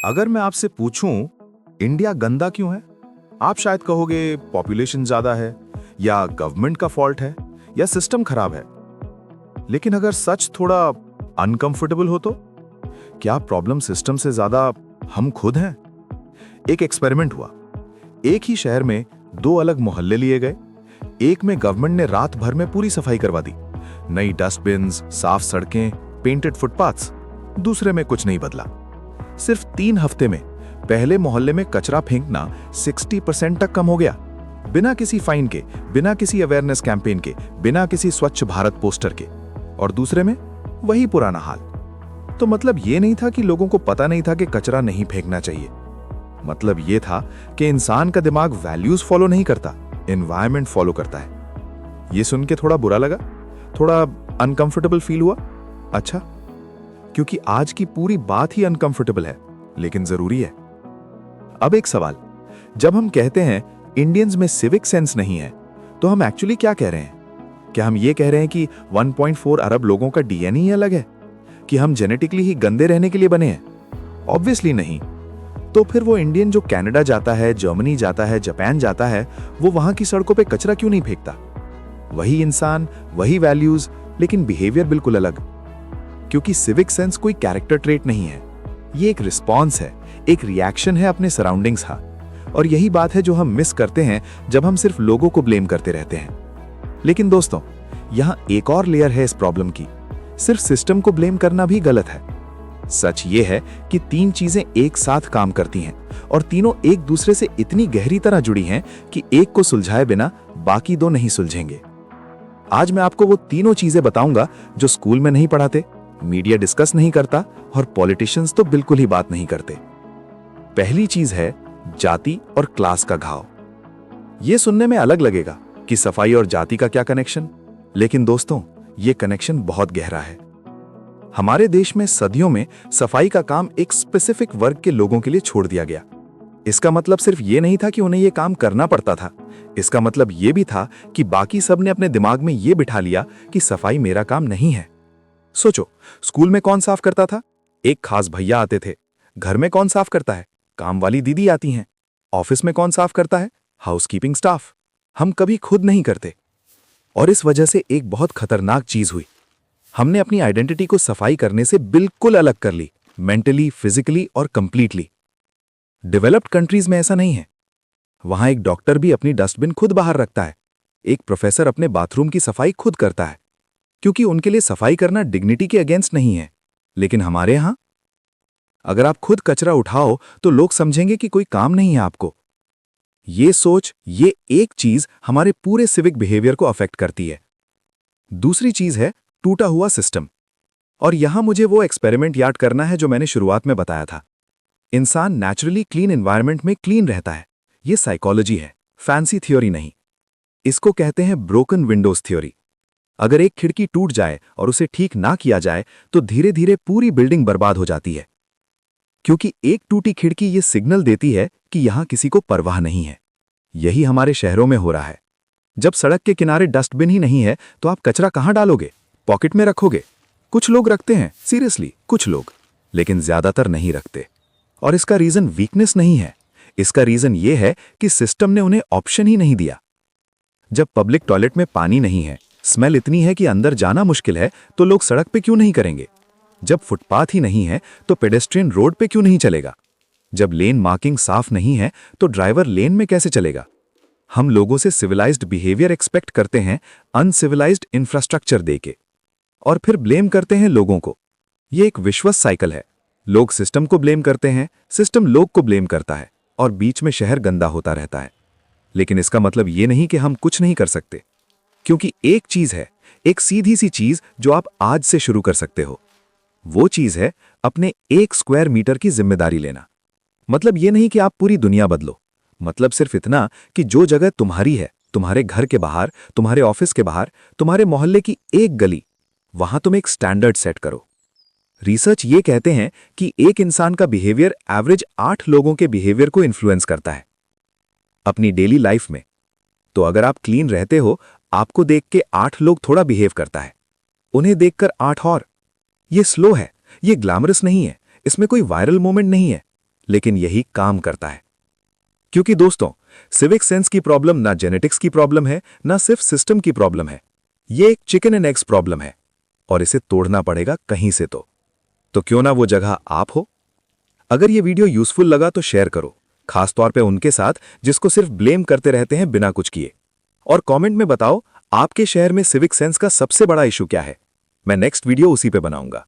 अगर मैं आपसे पूछूं इंडिया गंदा क्यों है, आप शायद कहोगे पॉपुलेशन ज्यादा है, या गवर्नमेंट का फॉल्ट है, या सिस्टम खराब है। लेकिन अगर सच थोड़ा अनकंफर्टेबल हो तो क्या प्रॉब्लम सिस्टम से ज्यादा हम खुद हैं? एक एक्सपेरिमेंट हुआ। एक ही शहर में दो अलग मोहल्ले लिए गए। एक में गवर्नमेंट ने रात भर में पूरी सफाई करवा दी, नई डस्टबिन्स, साफ सड़कें, पेंटेड फुटपाथ्स। दूसरे में कुछ नहीं बदला। सिर्फ 3 हफ्ते में पहले मोहल्ले में कचरा फेंकना 60% तक कम हो गया, बिना किसी फाइन के, बिना किसी अवेयरनेस कैंपेन के, बिना किसी स्वच्छ भारत पोस्टर के। और दूसरे में वही पुराना हाल। तो मतलब ये नहीं था कि लोगों को पता नहीं था कि कचरा नहीं फेंकना चाहिए। मतलब ये था कि इंसान का दिमाग वैल्यूज फॉलो नहीं करता, एनवायरनमेंट फॉलो करता है। ये सुन के थोड़ा बुरा लगा, थोड़ा अनकंफर्टेबल फील हुआ। अच्छा, क्योंकि आज की पूरी बात ही अनकंफर्टेबल है, लेकिन जरूरी है। अब एक सवाल, जब हम कहते हैं इंडियंस में सिविक सेंस नहीं है, तो हम एक्चुअली क्या कह रहे हैं? क्या हम ये कह रहे हैं कि 1.4 अरब लोगों का डीएनए ही अलग है, कि हम जेनेटिकली ही गंदे रहने के लिए बने हैं? ऑब्वियसली नहीं। तो फिर वो इंडियन जो कनाडा जाता है, जर्मनी जाता है, जापान जाता है, वो वहां की सड़कों पे कचरा क्यों नहीं फेंकता? वही इंसान, वही वैल्यूज, लेकिन बिहेवियर बिल्कुल अलग। क्योंकि सिविक सेंस कोई कैरेक्टर ट्रेट नहीं है, ये एक रिस्पॉन्स है, एक रिएक्शन है अपने सराउंडिंग्स का। और यही बात है जो हम मिस करते हैं जब हम सिर्फ लोगों को ब्लेम करते रहते हैं। लेकिन दोस्तों, यहां एक और लेयर है इस प्रॉब्लम की। सिर्फ सिस्टम को ब्लेम करना भी गलत है। सच ये है कि 3 चीजें एक साथ काम करती हैं, और तीनों एक दूसरे से इतनी गहरी तरह जुड़ी हैं कि एक को सुलझाए बिना बाकी 2 नहीं सुलझेंगे। आज मैं आपको वो तीनों चीजें बताऊंगा जो स्कूल में नहीं पढ़ाते, मीडिया डिस्कस नहीं करता, और पॉलिटिशियंस तो बिल्कुल ही बात नहीं करते। पहली चीज है जाति और क्लास का घाव। यह सुनने में अलग लगेगा कि सफाई और जाति का क्या कनेक्शन, लेकिन दोस्तों, यह कनेक्शन बहुत गहरा है। हमारे देश में सदियों में सफाई का काम एक स्पेसिफिक वर्ग के लोगों के लिए छोड़ दिया गया। इसका मतलब सिर्फ ये नहीं था कि उन्हें यह काम करना पड़ता था, इसका मतलब यह भी था कि बाकी सब ने अपने दिमाग में यह बिठा लिया कि सफाई मेरा काम नहीं है। सोचो, स्कूल में कौन साफ करता था? एक खास भैया आते थे। घर में कौन साफ करता है? काम वाली दीदी आती हैं। ऑफिस में कौन साफ करता है? Housekeeping staff. हम कभी खुद नहीं करते। और इस वजह से एक बहुत खतरनाक चीज हुई। हमने अपनी आइडेंटिटी को सफाई करने से बिल्कुल अलग कर ली, मेंटली, फिजिकली और कंप्लीटली। डेवलप्ड कंट्रीज में ऐसा नहीं है। वहां एक डॉक्टर भी अपनी डस्टबिन खुद बाहर रखता है, एक प्रोफेसर अपने बाथरूम की सफाई खुद करता है, क्योंकि उनके लिए सफाई करना डिग्निटी के अगेंस्ट नहीं है। लेकिन हमारे यहां अगर आप खुद कचरा उठाओ तो लोग समझेंगे कि कोई काम नहीं है आपको। ये सोच, ये एक चीज हमारे पूरे सिविक बिहेवियर को अफेक्ट करती है। दूसरी चीज है टूटा हुआ सिस्टम। और यहां मुझे वो एक्सपेरिमेंट याद करना है जो मैंने शुरुआत में बताया था। इंसान नेचुरली क्लीन एनवायरनमेंट में क्लीन रहता है। ये साइकोलॉजी है, फैंसी थ्योरी नहीं। इसको कहते हैं ब्रोकन विंडोज थ्योरी। अगर एक खिड़की टूट जाए और उसे ठीक ना किया जाए तो धीरे धीरे पूरी बिल्डिंग बर्बाद हो जाती है। क्योंकि एक टूटी खिड़की ये सिग्नल देती है कि यहां किसी को परवाह नहीं है। यही हमारे शहरों में हो रहा है। जब सड़क के किनारे डस्टबिन ही नहीं है तो आप कचरा कहां डालोगे? पॉकेट में रखोगे? कुछ लोग रखते हैं, सीरियसली कुछ लोग, लेकिन ज्यादातर नहीं रखते। और इसका रीजन वीकनेस नहीं है, इसका रीजन ये है कि सिस्टम ने उन्हें ऑप्शन ही नहीं दिया। जब पब्लिक टॉयलेट में पानी नहीं है, स्मेल इतनी है कि अंदर जाना मुश्किल है, तो लोग सड़क पे क्यों नहीं करेंगे? जब फुटपाथ ही नहीं है तो पेडेस्ट्रियन रोड पे क्यों नहीं चलेगा? जब लेन मार्किंग साफ नहीं है तो ड्राइवर लेन में कैसे चलेगा? हम लोगों से सिविलाइज्ड बिहेवियर एक्सपेक्ट करते हैं, अनसिविलाइज्ड इंफ्रास्ट्रक्चर देके, और फिर ब्लेम करते हैं लोगों को। यह एक विश्वस साइकिल है। लोग सिस्टम को ब्लेम करते हैं, सिस्टम लोग को ब्लेम करता है, और बीच में शहर गंदा होता रहता है। लेकिन इसका मतलब यह नहीं कि हम कुछ नहीं कर सकते, क्योंकि एक चीज है, एक सीधी सी चीज जो आप आज से शुरू कर सकते हो। वो चीज है अपने 1 स्क्वायर मीटर की जिम्मेदारी लेना। मतलब यह नहीं कि आप पूरी दुनिया बदलो, मतलब सिर्फ इतना कि जो जगह तुम्हारी है, तुम्हारे घर के बाहर, तुम्हारे ऑफिस के बाहर, तुम्हारे मोहल्ले की एक गली, वहां तुम एक स्टैंडर्ड सेट करो। रिसर्च ये कहते हैं कि एक इंसान का बिहेवियर एवरेज 8 लोगों के बिहेवियर को इन्फ्लुएंस करता है अपनी डेली लाइफ में। तो अगर आप क्लीन रहते हो, आपको देख के 8 लोग थोड़ा बिहेव करता है, उन्हें देखकर 8 और। ये स्लो है, ये ग्लैमरस नहीं है, इसमें कोई वायरल मोमेंट नहीं है, लेकिन यही काम करता है। क्योंकि दोस्तों, सिविक सेंस की प्रॉब्लम ना जेनेटिक्स की प्रॉब्लम है, ना सिर्फ सिस्टम की प्रॉब्लम है। ये एक चिकन एंड एग्स प्रॉब्लम है और इसे तोड़ना पड़ेगा कहीं से तो क्यों ना वो जगह आप हो। अगर ये वीडियो यूजफुल लगा तो शेयर करो, खासतौर पे उनके साथ जिसको सिर्फ ब्लेम करते रहते हैं बिना कुछ किए। और कमेंट में बताओ आपके शहर में सिविक सेंस का सबसे बड़ा इशू क्या है। मैं नेक्स्ट वीडियो उसी पे बनाऊंगा।